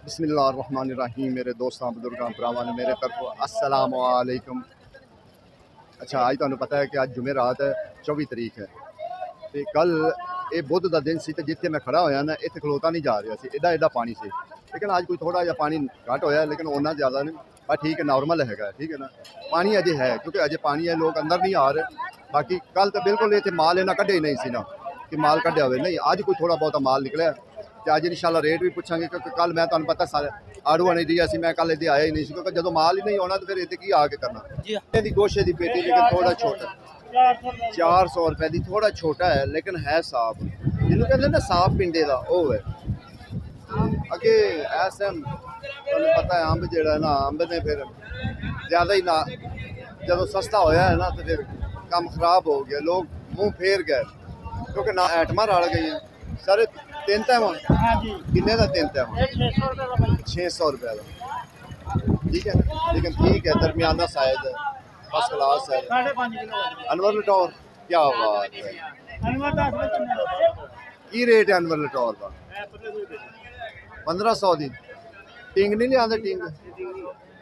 बिस्मिल्लाहिर्रहमानिर्रहीम। मेरे दोस्तों बुजुर्गों भरावां मेरे तरफ अस्सलाम वालेकुम। अच्छा, आज तुहानू पता है कि आज जुमेरात है, 24 तरीक है। तो कल ये बुध का दिन से जिथे मैं खड़ा होया ना, इतने खलोता नहीं जा रहा सी, एडा एडा पानी से। लेकिन आज कोई थोड़ा जहा पानी घट होया, लेकिन उन्ना ज़्यादा नहीं, पर ठीक है, नॉर्मल है, ठीक है ना। पानी अजे है, क्योंकि अजे पानी है, लोग अंदर नहीं आ रहे। बाकी कल तो बिल्कुल इतने माल इन्हें कढ़े ही नहीं सी ना कि माल कढ़िया हो नहीं। अज कोई थोड़ा बहुत माल निकलिया, तो अज इंशाल्लाह रेट भी पूछांगे, क्योंकि कल मैं तुहानू पता सारे आड़ू नहीं दिया सी, मैं कल इतने आया ही नहीं, क्योंकि जो माल ही नहीं आना तो फिर इतने की आके करना। गोशे की पेटी लेकिन थोड़ा छोटा, 400 रुपए की, थोड़ा छोटा है लेकिन है साफ, जिन्होंने कहते ना साफ पिंडे का वो है। अगे इस टाइम तुहानू पता है अंब जो ना, अंब ने फिर ज़्यादा ही ना, जो सस्ता होया है ना तो फिर काम खराब हो गया, लोग मुँह फेर गए, क्योंकि ना आइटम रल गई सारे। 3 तैम किन्ने का 3 तैम 600 रुपये का, ठीक है, लेकिन ठीक है, दरमियाना साइज है, फर्स्ट क्लास है। अनवर लटौर क्या बात है, की रेट है अनवर लटौर का? 1500 की टिंग नहीं लिया? टिंग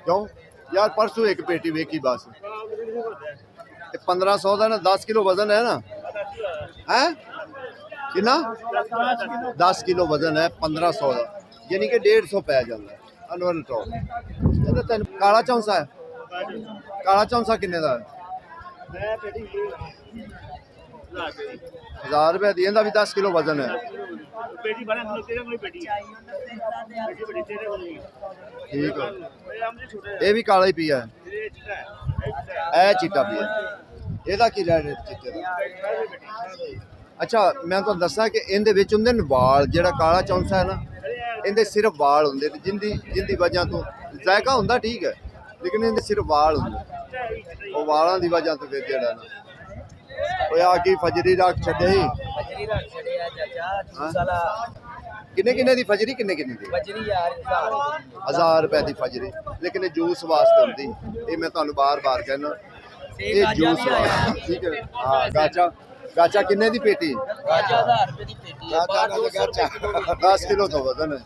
क्यों यार, परसों एक पेटी वेखी बस, 1500 का ना, 10 किलो वजन है ना, है कितना? 10 किलो वजन है, 1500 का, यानी कि 150 पै जाता है अनवर लटौर। काला चौंसा है, काला चौंसा किन्ने का है? 1000 रुपये दी, भी 10 किलो वजन है, ठीक है। ये भी काला ही पिया है, ए चिट्टा पिया, ਇਹਦਾ ਕੀ ਰੇਟ ਚਿੱਟੇ ਦਾ? अच्छा, मैं तो दसा कि इहदे विच हुंदे ने वाल, जिहड़ा काला चौंसा है ना, इहदे सिर्फ वाल हुंदे, जिंदी वजह तो जायका हुंदा ठीक है, लेकिन इहदे सिर्फ वाल हुंदे, वो वालों की वजह तो फिर जिहड़ा ना ओए आ की फजरी रख छड्डे ही। किन्ने किन्ने दी फजरी, किन्ने किन्ने दी फजरी? यार 1000 रुपए की फजरी, लेकिन जूस वास्ते होंदी, ये मैं तुहानू बार बार कहना, ये जूस वास्ते, ठीक है। हाँ, गाचा गाचा किन्ने दी पेटी? 1000 रुपए की पेटी, 10 किलो तो वजन है।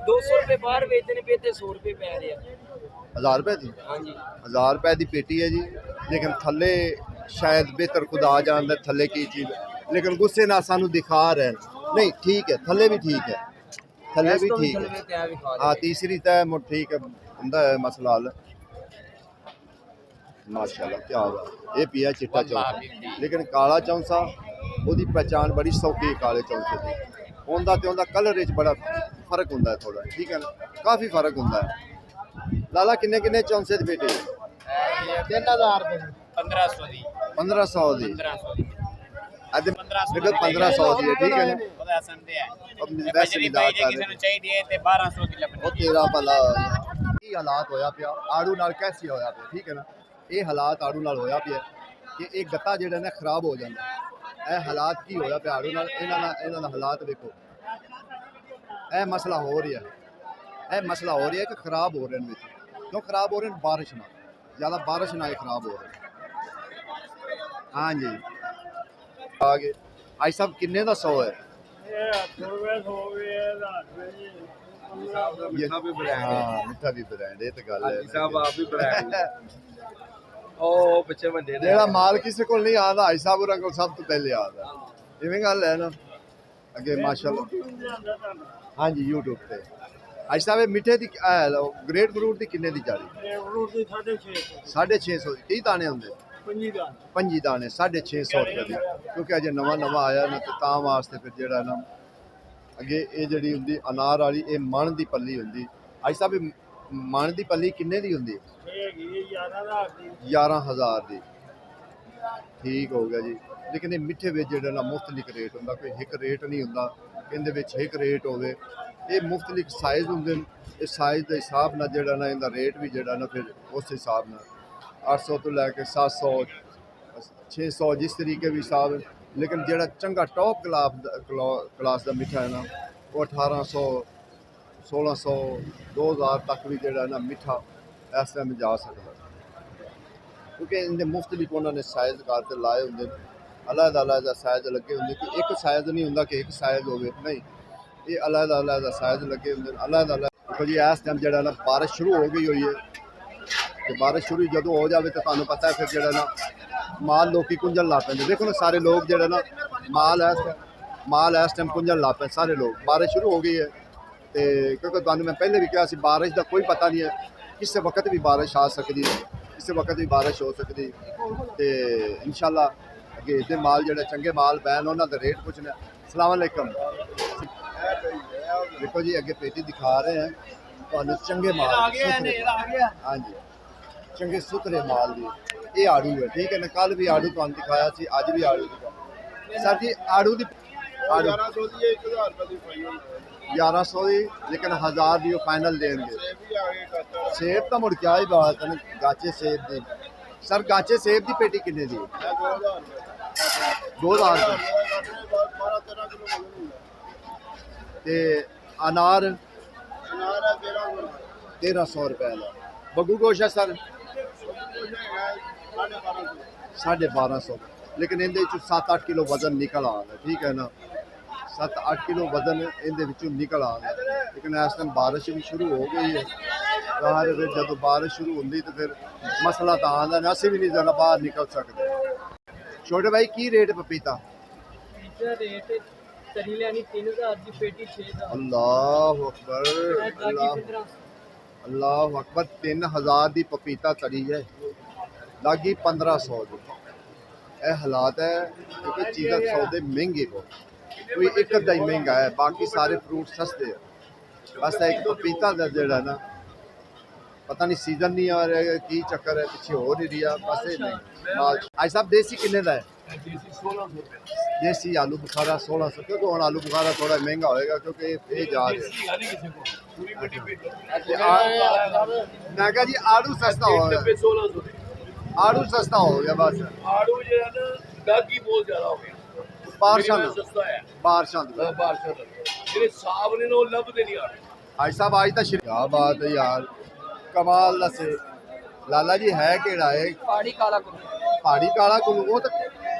200 रुपए बाहर बेचने पे 100 रुपए पै रहे हैं। 1000 रुपए की? हाँ जी, 1000 रुपए की पेटी है जी, लेकिन थले शायद बेहतर खुदा जानदा थले की चीज, लेकिन गुस्से ना सानू दिखा रहे हैं। नहीं ठीक है, थले भी ठीक है, थले भी ठीक है। हाँ, तीसरी तय मुड़ ठीक है, हुंदा है मसला हल। माशाल्लाह क्या बात, ये पिया चिट्टा चौंसा, लेकिन काला चौंसा उसकी पहचान बड़ी सौखी है। काले चौंसे की उनका तो उनका कलर बड़ा फर्क होंदा है थोड़ा, ठीक है ना, काफ़ी फर्क होंदा है। लाला किन्ने किन्ने चौंसे की बेटे? 3000 रुपए 1500 दी, 1500 दी, 1500 दी है, ठीक है ना। वैसे भी तेरा भला की हालात होया पिया आड़ू नाल, कैसी होया पिया, ठीक है ना। ये हालात आड़ू नाल होया पिया कि एक गत्ता जिहड़ा ना खराब हो जाता है। यह हालात की होया पिया आड़ू नाल, इन्हां दा हालात देखो, यह मसला हो रहा है, यह मसला हो रहा है कि खराब हो रहे हैं। क्यों खराब हो रहे हैं? बारिश ना, ज़्यादा बारिश ना खराब हो रहे हैं। हाँ जी, आगे आज सब किन्ने का 100 है? मीठा भी ब्रांड, ये तो गल है साहब, आप भी ब्रांड ओ बच्चे वड्डे जेड़ा माल किसी को नहीं आता, आई साहब रंग सब तो पहले आता, इवें गल है ना। अगे माशाल्लाह, हाँ जी, यूट्यूब पे आई साहब मिठे दी ग्रेट फ्रूट की किन्ने दी जारी? 650 की दाने होंगे? 25 दाने 650 रुपये की, क्योंकि अजे नवा नवा आया ना, तो तां वास्ते फिर जेड़ा ना अगे ये जड़ी हुंदी अनार वाली, ये मन की पल्ली हुंदी। आई साहब मन की पल्ली किन्ने दी हुंदी? 11,000 की, ठीक हो गया जी। लेकिन ये मिठे विच जेड़ा ना मुख्तलिफ रेट हुंदा, कोई एक रेट नहीं हुंदा, इहदे विच एक रेट होवे। ये मुख्तलिफ साइज़ हुंदे, इस साइज़ के हिसाब नाल जेड़ा ना इहदा रेट भी जेड़ा ना फिर उस हिसाब नाल 800 तो लैके 700 600 जिस तरीके भी हिसाब। लेकिन जेड़ा चंगा टॉप क्लास का मिठा है ना, वो 1800 1600 2000 तक भी जेड़ा ना मिठा इस टाइम जा सकता, क्योंकि इनके मुख्तलिफ उन्होंने साइज़ करके लाए होंगे, अलग अलग साइज़ लगे होंगे, कि एक साइज़ नहीं होंदा कि एक साइज़ हो नहीं, ये अलग अलग साइज़ लगे होंगे, अलग अलग ਦੇਖੋ ਜੀ ਇਸ ਟਾਈਮ ਜਿਹੜਾ ਨਾ ਬਾਰਿਸ਼ ਸ਼ੁਰੂ ਹੋ ਗਈ ਹੋਈ ਹੈ ਤੇ ਬਾਰਿਸ਼ ਸ਼ੁਰੂ ਜਦੋਂ ਹੋ ਜਾਵੇ ਤਾਂ ਤੁਹਾਨੂੰ ਪਤਾ ਹੈ ਫਿਰ ਜਿਹੜਾ ਨਾ ਮਾਲ ਲੋਕੀ ਕੁੰਝਣ ਲੱਗ ਪੈਂਦੇ। ਦੇਖੋ ਨਾ ਸਾਰੇ ਲੋਕ ਜਿਹੜਾ ਨਾ ਮਾਲ ਇਸ ਟਾਈਮ ਕੁੰਝਣ ਲੱਗ ਪਏ ਸਾਰੇ ਲੋਕ। ਬਾਰਿਸ਼ ਸ਼ੁਰੂ ਹੋ ਗਈ ਹੈ ਤੇ ਕਿਉਂਕਿ ਤੁਹਾਨੂੰ ਮੈਂ ਪਹਿਲੇ ਵੀ ਕਿਹਾ ਸੀ ਬਾਰਿਸ਼ ਦਾ ਕੋਈ ਪਤਾ ਨਹੀਂ ਹੈ, ਕਿਸੇ ਵਕਤ ਵੀ ਬਾਰਿਸ਼ ਆ ਸਕਦੀ ਹੈ, ਕਿਸੇ ਵਕਤ ਵੀ ਬਾਰਿਸ਼ ਹੋ ਸਕਦੀ ਤੇ ਇਨਸ਼ਾਅੱਲਾ ਅੱਗੇ ਇਹਦੇ ਮਾਲ ਜਿਹੜੇ ਚੰਗੇ ਮਾਲ ਪੈਣ ਉਹਨਾਂ ਦਾ ਰੇਟ ਪੁੱਛਣਾ। अस्सलाम वालेकुम। देखो जी अगे पेटी दिखा रहे हैं ਤੁਹਾਨੂੰ ਚੰਗੇ ਮਾਲ हाँ जी ਚੰਗੇ ਸੁਥਰੇ ਮਾਲ ਦੀ। ਇਹ ਆੜੂ ਹੈ ਠੀਕ ਹੈ ਨਾ, ਕੱਲ ਵੀ ਆੜੂ ਤੁਹਾਨੂੰ ਦਿਖਾਇਆ ਸੀ, ਅੱਜ ਵੀ ਆੜੂ ਦਿਖਾਇਆ ਸਰ ਜੀ। ਆੜੂ ਦੀ 1100 ਦੀ 1000 ਰੁਪਏ ਦੀ ਫਾਈਨਲ 1100 ਦੀ ਲੇਕਿਨ 1000 ਦੀ ਉਹ ਫਾਈਨਲ ਦੇਣਗੇ। ਵੀ ਆ ਗਏ ਕਰਤਾ ਸੇਬ ਤਾਂ ਮੁੜ ਕਿਆ ਹੀ ਬਾਤ ਹੈ ਨਾ, ਗਾਚੇ ਸੇਬ ਦੀ। ਸਰ ਗਾਚੇ ਸੇਬ ਦੀ ਪੇਟੀ ਕਿੰਨੇ ਦੀ? 2000 2000 ਦੀ। 12 13 ਕਿਲੋ ਵਜ਼ਨ ਤੇ ਅਨਾਰ ਅਨਾਰ ਹੈ 1300 1300 ਰੁਪਏ ਦਾ। ਬੱਗੂ ਗੋਸ਼ਾ ਹੈ ਸਰ 1250 ਲੇਕਿਨ ਇਹਦੇ ਵਿੱਚੋਂ 7-8 ਕਿਲੋ ਵਜ਼ਨ ਨਿਕਲ ਆਉਂਦਾ ਠੀਕ ਹੈ ਨਾ, 7-8 ਕਿਲੋ ਵਜ਼ਨ ਇਹਦੇ ਵਿੱਚੋਂ ਨਿਕਲ ਆਉਂਦਾ। ਲੇਕਿਨ ਇਸ ਟਾਈਮ ਬਾਰਿਸ਼ ਵੀ ਸ਼ੁਰੂ ਹੋ ਗਈ ਹੈ ਤਾਂ ਫਿਰ ਜਦੋਂ ਬਾਰਿਸ਼ ਸ਼ੁਰੂ ਹੁੰਦੀ ਤਾਂ ਫਿਰ ਮਸਲਾ ਤਾਂ ਆਉਂਦਾ ਨਾ, ਅਸੀਂ ਵੀ ਨਹੀਂ ਜ਼ਰਾ ਬਾਹਰ ਨਿਕਲ ਸਕਦੇ। ਛੋਟੇ ਭਾਈ ਕੀ ਰੇਟ ਪਪੀਤਾ? ਰੇਟ ਤਰੀ ਲੈਣੀ 3000 ਦੀ ਪੇਟੀ 6000। ਅੱਲਾਹੁ ਅਕਬਰ ਅੱਲਾਹੁ ਅਕਬਰ। 3000 ਦੀ ਪਪੀਤਾ ਤਰੀ ਹੈ, ਲਾਗੀ 1500 ਦੀ। ਇਹ ਹਾਲਾਤ ਹੈ ਕਿਉਂਕਿ ਚੀਜ਼ਾਂ ਸੌਦੇ ਮਹਿੰਗੇ ਬਹੁਤ, ਕੋਈ ਇੱਕ ਅੱਧਾ ਹੀ ਮਹਿੰਗਾ ਹੈ, ਬਾਕੀ ਸਾਰੇ ਫਰੂਟ ਸਸਤੇ ਹੈ। ਬਸ ਇੱਕ ਪਪੀਤਾ ਦਾ ਜਿਹੜਾ ਨਾ ਪਤਾ ਨਹੀਂ ਸੀਜ਼ਨ ਨਹੀਂ ਆ ਰਿਹਾ ਕੀ ਚੱਕਰ ਹੈ, ਪਿੱਛੇ ਹੋ ਨਹੀਂ ਰਿਹਾ ਬਸ ਇਹ ਨਹੀਂ ਮਾਲ। ਅੱਜ ਸਾਹਿਬ ਦੇਸੀ ਕਿੰਨੇ ਦਾ ਹੈ? देसी आलू बुखारा 1600 क्योंकि हम आलू बुखारा थोड़ा महंगा होएगा क्योंकि ये जा रहे मैं कहा जी आलू सस्ता हो गया, आलू सस्ता हो गया बस। आड़ू जो है ना दागी बहुत ज्यादा हो गया, बारिशां सस्ता है बारिशां बारिशां ਜਿਹੜੇ ਸਾਬ ਨੇ ਨਾ ਉਹ ਲੱਭਦੇ ਨਹੀਂ ਆੜੇ। आज साहब आज तो क्या बात है यार, कमाल दा से लाला जी है केड़ा है? ਪਹਾੜੀ ਕਾਲਾ ਕੁੱਲ पहाड़ी काला कुल्लू वो तो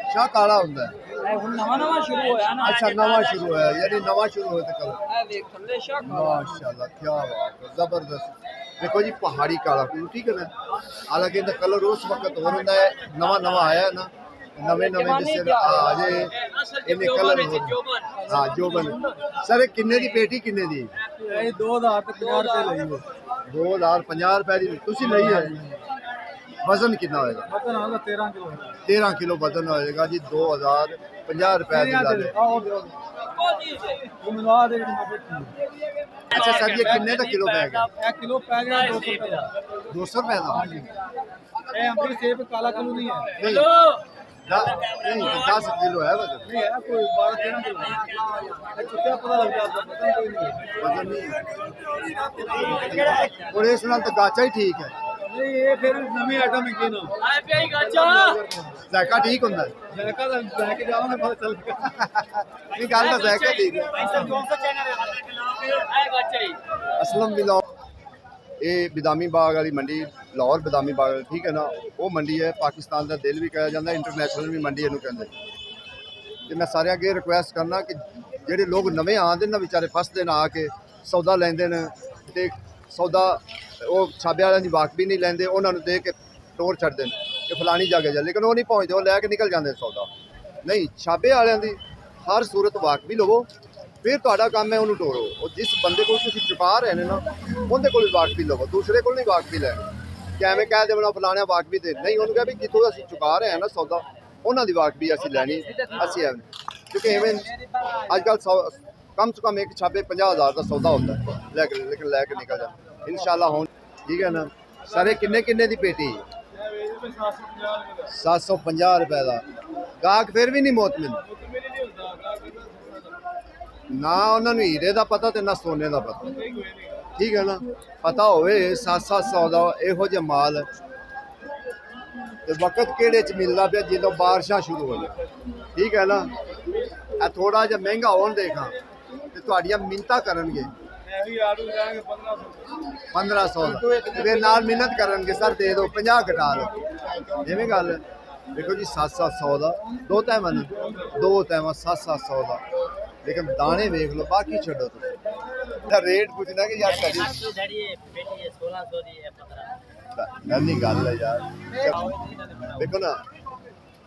शाह काला होंदा है। ਇਹ ਹੁਣ ਨਵਾਂ ਸ਼ੁਰੂ ਹੋਇਆ ਨਾ। अच्छा नवा शुरू है यानी नवा शुरू होए तो करो ਇਹ ਵੇਖ ਥੱਲੇ ਸ਼ਾਹ ਕਾਲਾ। माशाल्लाह क्या बात है, जबरदस्त। देखो जी पहाड़ी काला कुल्लू ठीक है ना, हालांकि इनका कलर उस वक्त हो रहा है नवा नवा आया ना, नवे नवे जिससे अजे इन्हें कलर हाँ जो बन। सर किन्ने दी पेटी किन्ने दी? ਇਹ 2050 ਰੁਪਏ ਲਈ 2050 रुपए दी तुसी ਲਈ है। वजन कितना होएगा? ਪਤਾ ਨਾ 13 ਕਿਲੋ 13 किलो वजन होएगा जी। 2050 रुपए दी ला ले। ਉਹ ਮਿਲਵਾ ਦੇ ਜਿਹੜੀ ਮੈਂ ਬੈਠੀ। अच्छा सर ये किन्ने दा किलो पैगा? ਇਹ ਕਿਲੋ ਪੈ ਗਿਆ 200 ਰੁਪਏ ਦਾ। 200 रुपए दा? ਇਹ ਅੰਬਰੀ ਸੇਬ ਕਾਲਾ ਕੁੱਲੂ ਨਹੀਂ ਹੈ। नहीं नहीं 10 किलो है वजन। ਨਹੀਂ ਹੈ ਕੋਈ 12 13 ਕਿਲੋ। ਇਹ ਚੁੱਕਿਆ ਪਤਾ ਲੱਗ ਜਾਂਦਾ ਪਤਾ ਕੋਈ ਨਹੀਂ। वजन नहीं है और इस नाल तो गाचा ही ठीक है। ਨਹੀਂ ਇਹ ਫਿਰ ਨਵੀਂ ਆਈਟਮ ਹੈ ਨਾ। ਆਏ ਪਿਆ ਹੀ ਗਾਚਾ। जायका ठीक होंदा है? ਜਾਇਕਾ ਦਾ ਲੈ ਕੇ ਜਾਵਾਂਗੇ ਪਤਾ ਚੱਲ ਗਿਆ। नहीं गल तो जायका ठीक है। ਆਏ ਗਾਚਾ ਹੀ। असलम बिलो ਇਹ ਬਦਾਮੀ ਬਾਗ ਵਾਲੀ ਮੰਡੀ ਲਾਹੌਰ ਬਦਾਮੀ ਬਾਗ ਠੀਕ ਹੈ ਨਾ, ਉਹ ਮੰਡੀ ਹੈ ਪਾਕਿਸਤਾਨ ਦਾ ਦਿਲ ਵੀ ਕਿਹਾ ਜਾਂਦਾ, ਇੰਟਰਨੈਸ਼ਨਲ ਵੀ ਮੰਡੀ ਇਹਨੂੰ ਕਹਿੰਦੇ। ਤੇ ਮੈਂ ਸਾਰਿਆਂ ਅੱਗੇ ਰਿਕੁਐਸਟ ਕਰਨਾ ਕਿ ਜਿਹੜੇ ਲੋਕ ਨਵੇਂ ਆਉਂਦੇ ਨਾ ਵਿਚਾਰੇ ਫਸਦੇ ਨਾ ਆ ਕੇ ਸੌਦਾ ਲੈਂਦੇ ਨੇ ਤੇ ਸੌਦਾ ਉਹ ਛਾਬੇ ਵਾਲਿਆਂ ਦੀ ਵਾਕਫੀ ਨਹੀਂ ਲੈਂਦੇ, ਉਹਨਾਂ ਨੂੰ ਦੇ ਕੇ ਟੋਰ ਛੱਡਦੇ ਨੇ ਕਿ ਫਲਾਣੀ ਜਗ੍ਹਾ ਜਾ, ਲੇਕਿਨ ਉਹ ਨਹੀਂ ਪਹੁੰਚਦੇ, ਉਹ ਲੈ ਕੇ ਨਿਕਲ ਜਾਂਦੇ ਸੌਦਾ। ਨਹੀਂ, ਛਾਬੇ ਵਾਲਿਆਂ ਦੀ ਹਰ ਸੂਰਤ ਵਾਕਫੀ ਲਵੋ, ਫਿਰ ਤੁਹਾਡਾ ਕੰਮ ਹੈ ਉਹਨੂੰ ਟੋਰੋ। ਉਹ ਜਿਸ ਬੰਦੇ ਕੋਲ ਤੁਸੀਂ ਚੁਕਾ ਰਹੇ ਨੇ ਨਾ ਉਹਦੇ ਕੋਲ ਵਾਕਫੀ ਲਵੋ, ਦੂਸਰੇ ਕੋਲ ਨਹੀਂ ਵਾਕਫੀ ਲੈਣੀ। ਕਿ ਐਵੇਂ ਕਹਿ ਦੇਵਣਾ ਫਲਾਣਿਆਂ ਵਾਕਫੀ ਦੇ ਨਹੀਂ, ਉਹਨੂੰ ਕਹਿ ਵੀ ਜਿੱਥੋਂ ਅਸੀਂ ਚੁਕਾ ਰਹੇ ਹਾਂ ਨਾ ਸੌਦਾ ਉਹਨਾਂ ਦੀ ਵਾਕਫੀ ਅਸੀਂ ਲੈਣੀ, ਅਸੀਂ ਐਵੇਂ ਕਿਉਂਕਿ ਐਵੇਂ ਅੱਜ ਕੱਲ੍ਹ ਕਮ ਸੇ ਕਮ ਇੱਕ ਛਾਬੇ 50,000 ਦਾ ਸੌਦਾ ਹੁੰਦਾ ਲੇਕਿਨ ਲੈ ਕੇ ਨਿਕਲ ਜਾਂਦਾ ਇਨਸ਼ਾਅੱਲਾ ਹੁਣ ਠੀਕ ਹੈ ਨਾ। ਸਾਰੇ ਕਿੰਨੇ ਕਿੰਨੇ ਦੀ ਪੇਟੀ? 750 रुपए ਦਾ। ਗਾਹਕ ਫਿਰ ਵੀ ਨਹੀਂ ਮੋਤਮਿਨ ਨਾ, ਉਹਨਾਂ ਨੂੰ ਹੀਰੇ ਦਾ ਪਤਾ ਤੇ ਨਾ ਸੋਨੇ ਦਾ ਪਤਾ ਠੀਕ ਹੈ ਨਾ। ਪਤਾ ਹੋਵੇ 700 ਦਾ ਇਹੋ ਜਿਹਾ ਮਾਲ ਤੇ ਵਕਤ ਕਿਹੜੇ ਚ ਮਿਲਦਾ ਪਿਆ ਜਦੋਂ ਬਾਰਿਸ਼ਾਂ ਸ਼ੁਰੂ ਹੋ ਜਾਣ ਠੀਕ ਹੈ ਨਾ। ਇਹ ਥੋੜਾ ਜਿਹਾ ਮਹਿੰਗਾ ਹੋਣ ਦੇਖਾਂ ਤੇ ਤੁਹਾਡੀਆਂ ਮਿੰਨਤਾਂ ਕਰਨਗੇ 1500 ਦੇ ਨਾਲ ਮਿਹਨਤ ਕਰਨਗੇ ਸਰ ਦੇ ਦਿਓ 50 ਘਟਾ ਲਓ ਜਿਵੇਂ ਗੱਲ ਹੈ। ਦੇਖੋ ਜੀ 700 ਦਾ ਦੋ ਤੈਵਾਂ 700 ਦਾ, ਲੇਕਿਨ ਦਾਣੇ ਵੇਖ ਲਓ ਬਾਕੀ ਛੱਡੋ ਤੁਸੀਂ। ਤਾਂ ਰੇਟ ਪੁੱਛਣਾ ਕਿ ਯਾਰ ਕਦੀ पेटी 1600 दी है 15 ਨੰਨੀ ਗੱਲ ਹੈ ਯਾਰ ਦੇਖੋ ਨਾ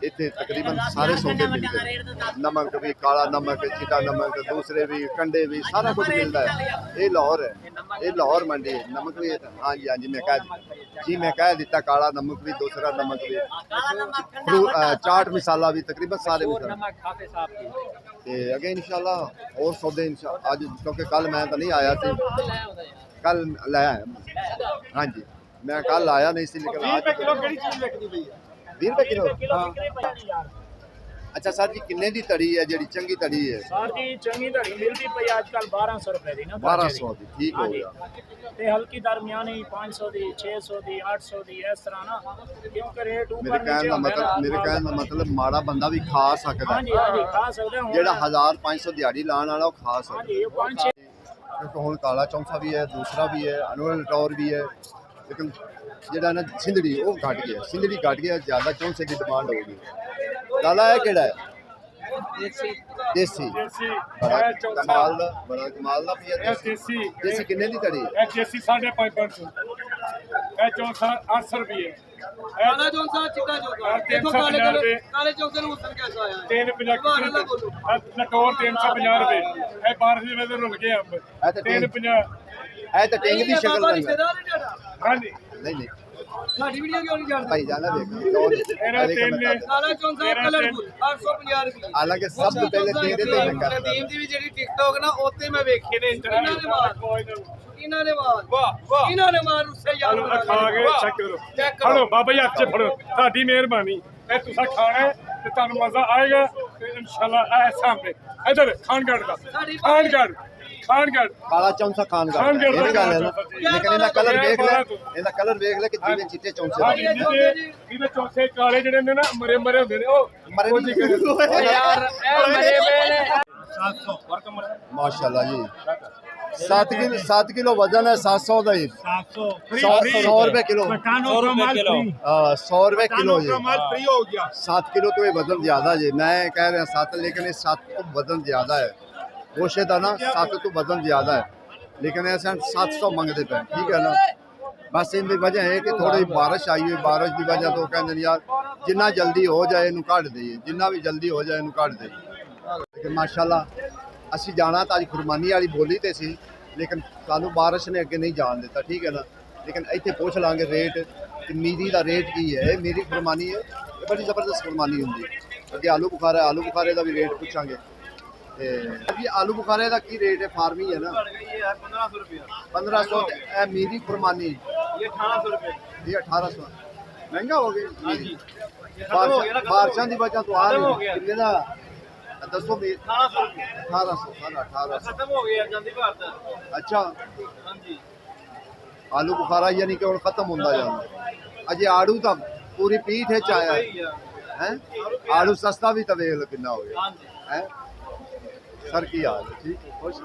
ਇੱਥੇ ਤਕਰੀਬਨ ਸਾਰੇ ਸੌਦੇ ਮਿਲਦੇ ਨੇ। ਨਮਕ ਵੀ ਕਾਲਾ ਨਮਕ ਚਿੱਟਾ ਨਮਕ ਦੂਸਰੇ ਵੀ ਕੰਡੇ ਵੀ ਸਾਰਾ ਕੁਝ ਮਿਲਦਾ ਹੈ। ਇਹ ਲਾਹੌਰ ਹੈ, ਇਹ ਲਾਹੌਰ ਮੰਡੀ ਹੈ। ਨਮਕ ਵੀ ਹਾਂਜੀ ਹਾਂਜੀ ਮੈਂ ਕਹਿ ਦਿੱਤਾ ਕਾਲਾ ਨਮਕ ਵੀ ਦੂਸਰਾ ਨਮਕ ਵੀ ਚਾਟ ਮਸਾਲਾ ਵੀ ਤਕਰੀਬਨ ਸਾਰੇ ਮਸਾਲੇ नमक खाते साहब की ਤੇ ਅੱਗੇ ਇਨਸ਼ਾਅੱਲਾ ਹੋਰ ਸੌਦੇ ਅੱਜ ਕਿਉਂਕਿ ਕੱਲ ਮੈਂ ਤਾਂ ਨਹੀਂ ਆਇਆ ਸੀ, लाया होता है यार ਕੱਲ ਲੈ ਆਇਆ ਹਾਂਜੀ ਮੈਂ ਕੱਲ ਆਇਆ ਨਹੀਂ ਸੀ ਲੇਕਿਨ ਅੱਜ ਕਿਲੋ ਕਿਹੜੀ ਚੀਜ਼ ਵਿਕਦੀ ਪਈ ਹੈ 20 ਰੁਪਏ ਕਿਲੋ ਅੱਛਾ ਸਰ ਜੀ ਕਿੰਨੇ ਦੀ ਤੜੀ ਹੈ ਜਿਹੜੀ ਚੰਗੀ ਤੜੀ ਹੈ ਸਾਡੀ ਚੰਗੀ ਧੜੀ ਮਿਲਦੀ ਪਈ ਅੱਜ ਕੱਲ 1200 ਰੁਪਏ ਦੀ ਨਾ 1200 ਦੀ ਠੀਕ ਹੋ ਗਿਆ ਤੇ ਹਲਕੀ ਦਰਮਿਆਨੀ 500 ਦੀ 600 ਦੀ 800 ਦੀ ਇਸ ਤਰ੍ਹਾਂ ਨਾ ਕਿਉਂਕਿ ਰੇਟ ਮੇਰੇ ਉੱਪਰ ਕਹਿਣ ਦਾ ਮਤਲਬ ਮਾੜਾ ਬੰਦਾ ਵੀ ਖਾ ਸਕਦਾ ਹਾਂਜੀ ਹਾਂਜੀ ਖਾ ਸਕਦੇ ਹਾਂ ਜਿਹੜਾ 1500 ਦਿਹਾੜੀ ਲਾਣ ਵਾਲਾ ਉਹ ਖਾ ਸਕਦਾ ਹਾਂਜੀ ਇਹ 5-6 ਕਿਉਂਕਿ ਹੁਣ ਕਾਲਾ ਚੌਂਸਾ ਵੀ ਹੈ ਦੂਸਰਾ ਵੀ ਹੈ ਅਨਵਰ ਟੌਰ ਵੀ ਹੈ ਲੇਕਿਨ ਜਿਹੜਾ ਨਾ ਸਿੰਧੜੀ ਉਹ ਘਟ ਗਿਆ ਸਿੰਧੜੀ ਘਟ ਗਿਆ ਜ਼ਿਆਦਾ ਚੌਂਸੇ ਦੀ ਡਿਮਾਂਡ ਹੋ ਗਈ ਕਾਲਾ ਹੈ ਕਿਹੜਾ ਹੈ ਦੇਸੀ ਬੜਾ ਕਮਾਲ ਦਾ ਵੀ ਹੈ ਦੇਸੀ ਕਿੰਨੇ ਦੀ ਤੜੀ ਜੇਸੀ 550 ਇਹ 800 ਰੁਪਏ ਕਾਲਾ ਜੋਂਸਾ ਚਿੱਟਾ ਜੋਂਸਾ ਦੇਖੋ ਕਾਲੇ ਜੋਂਸੇ ਨੂੰ ਉਸਨ ਕਿਆ ਆਇਆ ਹੈ 350 ਲਟੋਰ 350 ਰੁਪਏ ਇਹ 12 ਦੇ ਵਿੱਚ ਰੁਲ ਗਏ ਅੰਬ ਇਹ ਤਾਂ 350 ਇਹ ਤਾਂ ਟਿੰਗ ਦੀ ਸ਼ਕਲ ਦਾ ਰਿਸ਼ਤੇਦਾਰ ਹੈ ਤੁਹਾਡਾ ਹਾਂਜੀ ਨਹੀਂ ਨਹੀਂ ਸਾਡੀ ਵੀਡੀਓ ਕਿਉਂ ਨਹੀਂ ਜਾਣਦੇ ਭਾਈ ਜਾਨਾ ਦੇਖ ਕਾਲਾ ਜੋਂਸਾ ਕਲਰਫੁਲ 850 ਰੁਪਏ ਹਾਲਾਂਕਿ ਸਭ ਤੋਂ ਪਹਿਲੇ ਤੇਰੇ ਤੇ ਮੈਂ ਕਰਦਾ ਨਦੀਮ ਦੀ ਵੀ ਜਿਹੜੀ ਟਿਕਟੋਕ ਨਾ ਉੱਤੇ ਮੈਂ ਵੇਖੇ ਨੇ ਇੰਟਰਨੈਟ ਦੇ ਬਾਅਦ ਇਹਨਾਂ ਨੇ ਬਾਅਦ ਵਾਹ ਇਹਨਾਂ ਨੇ ਮਾਰ ਉਸੇ ਯਾਰ ਖਾ ਕੇ ਚੈੱਕ ਕਰੋ ਫੜੋ ਬਾਬਾ ਜੀ ਹੱਥ 'ਚ ਫੜੋ ਤੁਹਾਡੀ ਮਿਹਰਬਾਨੀ ਇਹ ਤੁਸੀਂ ਖਾਣਾ ਹੈ ਤੇ ਤੁਹਾਨੂੰ ਮਜ਼ਾ ਆਏਗਾ ਤੇ ਇਨਸ਼ਾਅੱਲਾ ਇਹ ਸਾਹਮਣੇ ਇਧਰ ਖਾਨਗੜ ਦਾ ਖਾਨਗੜ ਕਾਲਾ ਚੌਂਸਾ ਖਾਨ ਦਾ ਇਹ ਵੀ ਗੱਲ ਹੈ ਨਾ ਲੇਕਿਨ ਇਹਦਾ ਕਲਰ ਵੇਖ ਲੈ ਕਿ ਜਿਵੇਂ ਚਿੱਟੇ ਚੌਂਸੇ ਦਾ ਇਹਦੇ ਚੌਥੇ ਕਾਲੇ ਜਿਹੜੇ ਹੁੰਦੇ ਨਾ ਮਰੇ ਹੁੰਦੇ ਨੇ ਉਹ ਮਰੇ ਨਹੀਂ यार ए मरे मेरे 700 ਵਰਕ ਮਰੇ माशाल्लाह जी 7 किलो वजन है 700 का ही 700 100 रुपए किलो 100 रुपए किलो 100 रुपए किलो जी माल फ्री हो गया 7 किलो तो ये वजन ज्यादा जी मैं कह रहा 7 लेकिन ये 7 तो वजन ज्यादा है गोशे का ना 7 तो वजन ज्यादा है लेकिन ऐसा 700 मंगते पे ठीक है ना बस इन वजह है कि थोड़ी बारिश आई हुई बारिश की वजह तो कहते हैं यार जिन्ना जल्दी हो जाए इनू कट दईए जिन्ना भी जल्दी हो जाए इनू कट दईए लेकिन माशाल्लाह ਅਸੀਂ ਜਾਣਾ ਤਾਂ ਅੱਜ ਕੁਰਬਾਨੀ ਵਾਲੀ ਬੋਲੀ ਤੇ ਸੀ ਲੇਕਿਨ ਸਾਨੂੰ ਬਾਰਿਸ਼ ਨੇ ਅੱਗੇ ਨਹੀਂ ਜਾਣ ਦਿੱਤਾ ਠੀਕ ਹੈ ਨਾ ਲੇਕਿਨ ਇੱਥੇ ਪੁੱਛ ਲਾਂਗੇ ਰੇਟ ਕਿ ਮੀਰੀ ਦਾ ਰੇਟ ਕੀ ਹੈ ਇਹ ਮੇਰੀ ਕੁਰਬਾਨੀ ਹੈ ਇਹ ਬੜੀ ਜ਼ਬਰਦਸਤ ਕੁਰਬਾਨੀ ਹੁੰਦੀ ਅੱਗੇ ਆਲੂ ਬੁਖਾਰੇ ਦਾ ਵੀ ਰੇਟ ਪੁੱਛਾਂਗੇ ਤੇ ਅੱਗੇ ਆਲੂ ਬੁਖਾਰੇ ਦਾ ਕੀ ਰੇਟ ਹੈ ਫਾਰਮੀ ਹੈ ਨਾ ये है 1500 रुपया 1500 ਇਹ ਮੀਰੀ ਕੁਰਬਾਨੀ ये 1800 रुपये ਇਹ 1800 ਮਹਿੰਗਾ ਹੋ ਗਿਆ हाँ जी खत्म हो गया ना ਬਾਰਿਸ਼ਾਂ ਦੀ ਵਜ੍ਹਾ ਤੋਂ ਆ खत्म हो ਰਹੀ गया ਕਿੰਨੇ ਦਾ ਦੱਸੋ ਵੀ 1800 रुपये 1800 खत्म हो गया गांधी भारत ਅੱਛਾ हाँ जी ਆਲੂ ਬੁਖਾਰਾ ਯਾਨੀ ਕਿ ਹੁਣ ਖਤਮ ਹੁੰਦਾ ਜਾਂਦਾ ਅਜੇ ਆੜੂ ਤਾਂ ਪੂਰੀ ਪੀਠ ਵਿੱਚ ਆਇਆ ਹੈ ਆੜੂ ਸਸਤਾ ਵੀ ਤਾਂ ਵੇਖ ਲਓ ਕਿੰਨਾ ਹੋ ਗਿਆ हाँ जी ਹੈ ਸਰ ਕੀ ਹਾਲ ਹੈ ਠੀਕ ਹੈ ਖੁਸ਼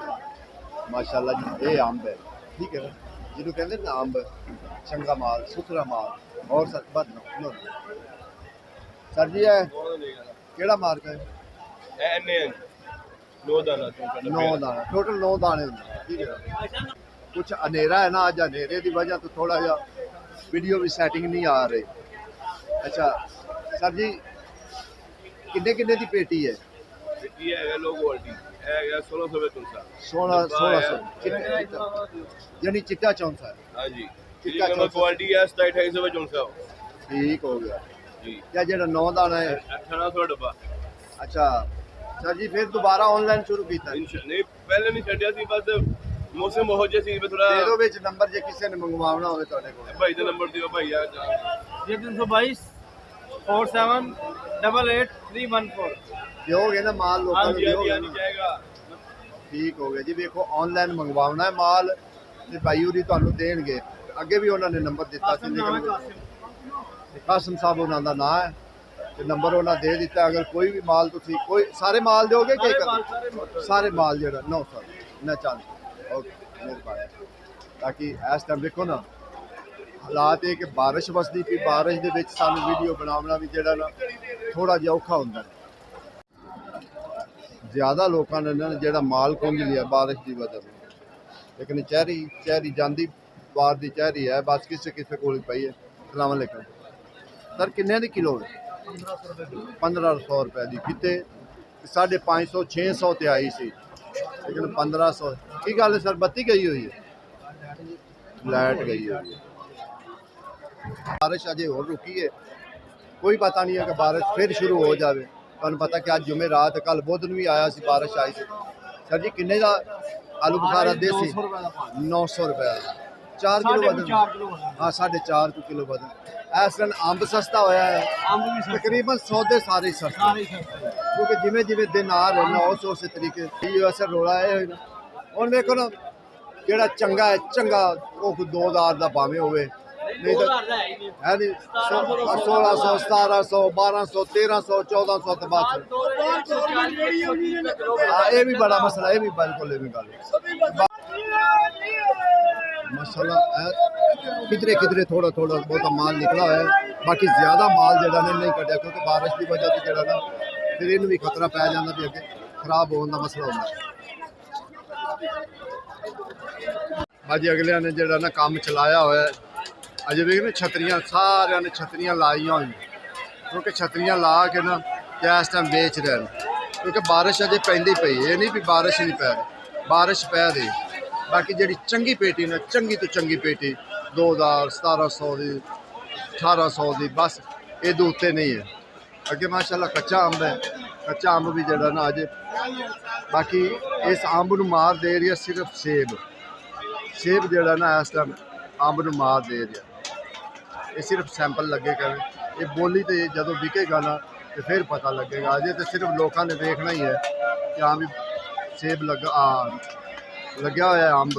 ਮਾਸ਼ਾਅੱਲਾ ਜੀ ਇਹ ਅੰਬ ਹੈ ਠੀਕ ਹੈ ਨਾ ਜਿਹਨੂੰ ਕਹਿੰਦੇ ਨਾ ਅੰਬ ਚੰਗਾ ਮਾਲ ਸੁਥਰਾ ਮਾਲ ਔਰ ਸਰ ਬਦ ਨੋ ਸਰ ਜੀ ਇਹ ਕਿਹੜਾ ਮਾਰਕ ਹੈ ਐਨ 9 ਦਾਣਾ 9 ਦਾਣੇ ਟੋਟਲ 9 ਦਾਣੇ ਹੁੰਦੇ ਠੀਕ ਹੈ ਕੁਛ ਹਨੇਰਾ ਹੈ ਨਾ ਅੱਜ ਹਨੇਰੇ ਦੀ ਵਜ੍ਹਾ ਤੋਂ ਥੋੜਾ ਜਿਹਾ ਵੀਡੀਓ ਵੀ ਸੈਟਿੰਗ ਨਹੀਂ ਆ ਰਹੀ ਅੱਛਾ ਸਰ ਜੀ ਕਿੰਨੇ ਦੀ ਪੇਟੀ ਹੈ ਇਹ ਹੈਗਾ ਲੋ ਕੁਆਲਿਟੀ ਇਹ ਹੈਗਾ 1600 ਰੁਪਏ ਤੁਲਸਾ 1600 ਯਾਨੀ ਚਿੱਟਾ ਚੌਂਸਾ ਹੈ ਹਾਂਜੀ ਚਿੱਟਾ ਇਹ ਕੁਆਲਿਟੀ ਹੈ 2700 ਰੁਪਏ ਤੁਲਸਾ ਠੀਕ ਹੋ ਗਿਆ ਜੀ ਜਾਂ ਜਿਹੜਾ 9 ਦਾਣਾ ਹੈ 1800 ਡੱਬਾ ਅੱਛਾ ਸਰ ਜੀ ਫਿਰ ਦੁਬਾਰਾ ਆਨਲਾਈਨ ਸ਼ੁਰੂ ਕੀਤਾ ਨਹੀਂ ਪਹਿਲੇ ਨਹੀਂ ਛੱਡਿਆ ਸੀ ਬਸ ਮੌਸਮ ਹੋ ਜਿਹਾ ਸੀ ਥੋੜਾ ਦੇ ਦਿਓ ਵਿੱਚ ਨੰਬਰ ਜੇ ਕਿਸੇ ਨੇ ਮੰਗਵਾਉਣਾ ਹੋਵੇ ਤੁਹਾਡੇ ਕੋਲ ਭਾਈ ਦਾ ਨੰਬਰ ਦਿਓ ਭਾਈ ਆ ये 322 4788 314 ਦਿਓਗੇ ਨਾ ਮਾਲ ਲੋਕਾਂ ਨੂੰ ਹਾਂਜੀ ਦਿਓਗੇ ਹਾਂਜੀ ਨਾ? ਜਾਏਗਾ ਠੀਕ ਹੋ ਗਿਆ ਜੀ ਵੇਖੋ ਆਨਲਾਈਨ ਮੰਗਵਾਉਣਾ ਹੈ ਮਾਲ ਤੇ ਭਾਈ ਉਹਦੀ ਤੁਹਾਨੂੰ ਦੇਣਗੇ ਅੱਗੇ ਵੀ ਉਹਨਾਂ ਨੇ ਨੰਬਰ ਦਿੱਤਾ ਸੀ ਲੇਕਿਨ ਕਾਸਮ ਸਾਹਿਬ ਉਹਨਾਂ ਦਾ ਨਾਮ ਹੈ ਤੇ ਨੰਬਰ ਉਹਨਾਂ ਦੇ ਦਿੱਤਾ ਅਗਰ ਕੋਈ ਵੀ ਮਾਲ ਤੁਸੀਂ ਕੋਈ ਸਾਰੇ ਮਾਲ ਦਿਓਗੇ ਕਿ ਸਾਰੇ ਮਾਲ ਜਿਹੜਾ 900 ਨਾ ਚਾਹੀਦਾ ਓਕੇ ਮਿਹਰਬਾਨੀ ਤਾਂ ਕਿ ਇਸ ਟਾਈਮ ਦੇਖੋ ਨਾ ਹਾਲਾਤ ਇਹ ਕਿ ਬਾਰਿਸ਼ ਵਸਦੀ ਪਈ ਬਾਰਿਸ਼ ਦੇ ਵਿੱਚ ਸਾਨੂੰ ਵੀਡੀਓ ਬਣਾਉਣਾ ਵੀ ਜਿਹੜਾ ਨਾ ਥੋੜਾ ਜਿਹਾ ਔਖਾ ਹੁੰਦਾ ਜ਼ਿਆਦਾ ਲੋਕਾਂ ਨੇ ਨਾ ਜਿਹੜਾ ਮਾਲ ਕੁੰਝ ਲਿਆ ਬਾਰਿਸ਼ ਦੀ ਵਜ੍ਹਾ ਤੋਂ लेकिन चेरी जांदी बार दी चेरी है, बस किसे कोल पई है। अस्सलाम वालेकुम सर, किन्ने दी किलो है? 1500 रुपए दी। किते 550 600 ते आई सी, लेकिन 1500 की गल है सर? बत्ती गई हुई है, लाइट गई हुई है। बारिश अजे और रुकी है, कोई पता नहीं है कि बारिश फिर शुरू हो जाए। तुहानू पता कि अज जुमेरात, कल बुध नूं भी आया सी, बारिश आई सी। सर जी किन्ने दा आलू बुखारा देसी? 900 रुपए 4 किलो वजन। हाँ 4.5 किलो वजन। इस दिन अंब सस्ता होया है, तकरीबन सौदे सारे सस्ते, क्योंकि जिमें जिमें दिन आ रहे ना उस तरीके असर रोला है। हुण देखो ना, जेड़ा चंगा है चंगा वो 2000 का भावें होवे, नहीं तो है नहीं 1600 1700 1200 1300 1400 तो बात। ये भी बड़ा मसला, ये भी बिल्कुल ये भी गल मसला है। किधरे थोड़ा बहुत माल निकला है, बाकी ज्यादा माल जरा ने नहीं कटिया, क्योंकि बारिश की वजह से जरा ना फिर इन्हू भी खतरा पै जाता भी अगे खराब होने का मसला होता। अज अगले ने जरा ना काम चलाया हुआ है। अजे भी ना छतरियां, सारे ने छतरियां लाइया हुई, क्योंकि छतरियां ला के ना इस टाइम बेच रहे हैं, क्योंकि बारिश अजे पैंदी पई। ये नहीं भी बारिश नहीं पै रही, बारिश पै रही। बाकी जी चंगी पेटी ना, चंगी तो चंगी पेटी 2000 1700 की 1800 की, बस ये उत्ते नहीं है। अगे माशाल्लाह कच्चा अंब है, कच्चा अंब भी जरा ना अज। बाकी इस अंब नूं मार दे रही है सिर्फ सेब जरा ना इस टाइम अंब नूं मार दे रहा। ये सिर्फ सैंपल लगे कर, ये बोली तो जदों बिकेगा ना तो फिर पता लगेगा। अजे तो सिर्फ लोगों ने देखना ही है कि हाँ भी सेब लग्या हुआ है अंब।